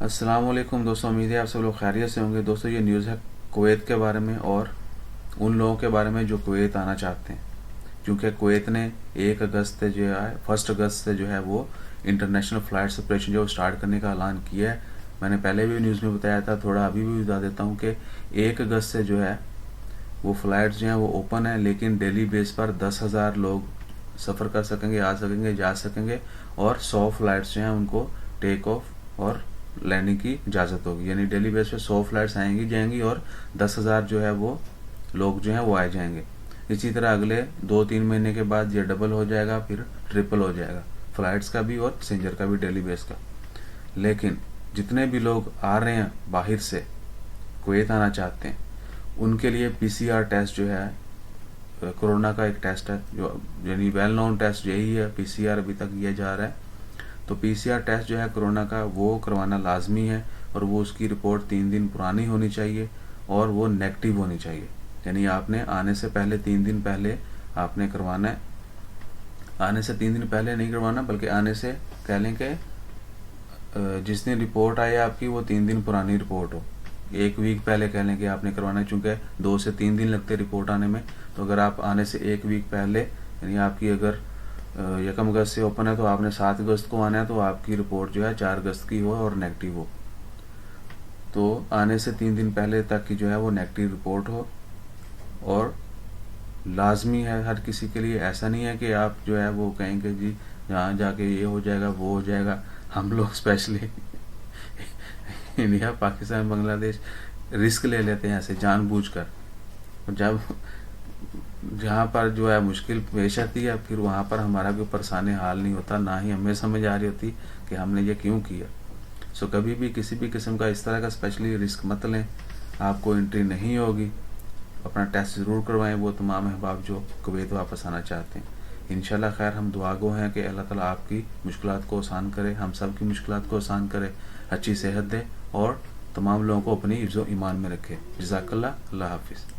السلام علیکم دوستوں، امید ہے آپ سب لوگ خیریت سے ہوں گے۔ دوستوں یہ نیوز ہے کویت کے بارے میں اور ان لوگوں کے بارے میں جو کویت آنا چاہتے ہیں، کیونکہ کویت نے 1 اگست سے جو ہے 1 اگست سے جو ہے وہ انٹرنیشنل فلائٹ آپریشن جو سٹارٹ کرنے کا اعلان کیا ہے۔ میں نے پہلے بھی نیوز میں بتایا تھا، تھوڑا ابھی بھی بتا دیتا ہوں کہ 1 اگست سے جو ہے وہ فلائٹس جو ہیں وہ اوپن ہیں، لیکن ڈیلی بیس پر 10,000 لوگ سفر کر سکیں گے، آ سکیں گے، جا سکیں گے، اور 100 فلائٹس جو ہیں ان کو ٹیک آف اور لینڈنگ کی اجازت ہوگی۔ یعنی ڈیلی بیس پہ 100 فلائٹس آئیں گی جائیں گی اور 10,000 جو ہے وہ لوگ جو ہیں وہ آئے جائیں گے۔ اسی طرح اگلے 2-3 مہینے کے بعد یہ ڈبل ہو جائے گا، پھر ٹرپل ہو جائے گا، فلائٹس کا بھی اور پیسنجر کا بھی ڈیلی بیس کا۔ لیکن جتنے بھی لوگ آ رہے ہیں باہر سے کویت آنا چاہتے ہیں، ان کے لیے PCR ٹیسٹ جو ہے کورونا کا ایک ٹیسٹ ہے، جو یعنی ویل نون ٹیسٹ یہی ہے، PCR ابھی تک کیا جا رہا ہے۔ تو PCR ٹیسٹ جو ہے کورونا کا وہ کروانا لازمی ہے، اور وہ اس کی رپورٹ 3 دن پرانی ہونی چاہیے اور وہ نیگیٹو ہونی چاہیے۔ یعنی آپ نے آنے سے پہلے 3 دن پہلے آپ نے کروانا ہے، آنے سے 3 دن پہلے نہیں کروانا، بلکہ آنے سے کہہ لیں کہ جس دن رپورٹ آئے آپ کی وہ 3 دن پرانی رپورٹ ہو۔ 1 ویک پہلے کہہ لیں کہ آپ نے کروانا ہے، چونکہ 2 سے 3 دن لگتے رپورٹ آنے میں، تو اگر آپ آنے سے 1 ویک پہلے، یعنی آپ کی اگر 1 اگست سے اوپن ہے تو آپ نے 7 اگست کو آنا ہے، تو آپ کی رپورٹ جو ہے 4 اگست کی ہو اور نیگیٹو ہو۔ تو آنے سے 3 دن پہلے تک کی جو ہے وہ نیگیٹو رپورٹ ہو، اور لازمی ہے ہر کسی کے لیے۔ ایسا نہیں ہے کہ آپ جو ہے وہ کہیں کہ جی یہاں جا کے یہ ہو جائے گا وہ ہو جائے گا۔ ہم لوگ اسپیشلی انڈیا، پاکستان، بنگلہ دیش رسک لے لیتے ہیں ایسے جان بوجھ کر، اور جب جہاں پر جو ہے مشکل پیش آتی ہے پھر وہاں پر ہمارا کوئی پرسان حال نہیں ہوتا، نہ ہی ہمیں سمجھ آ رہی ہوتی کہ ہم نے یہ کیوں کیا۔ سو کبھی بھی کسی بھی قسم کا اس طرح کا اسپیشلی رسک مت لیں۔ آپ کو انٹری نہیں ہوگی، اپنا ٹیسٹ ضرور کروائیں وہ تمام احباب جو کویت واپس آنا چاہتے ہیں۔ انشاءاللہ خیر، ہم دعا گو ہیں کہ اللہ تعالیٰ آپ کی مشکلات کو آسان کرے، ہم سب کی مشکلات کو آسان کرے، اچھی صحت دے، اور تمام لوگوں کو اپنی حفظ و ایمان میں رکھے۔ جزاک اللہ، اللہ حافظ۔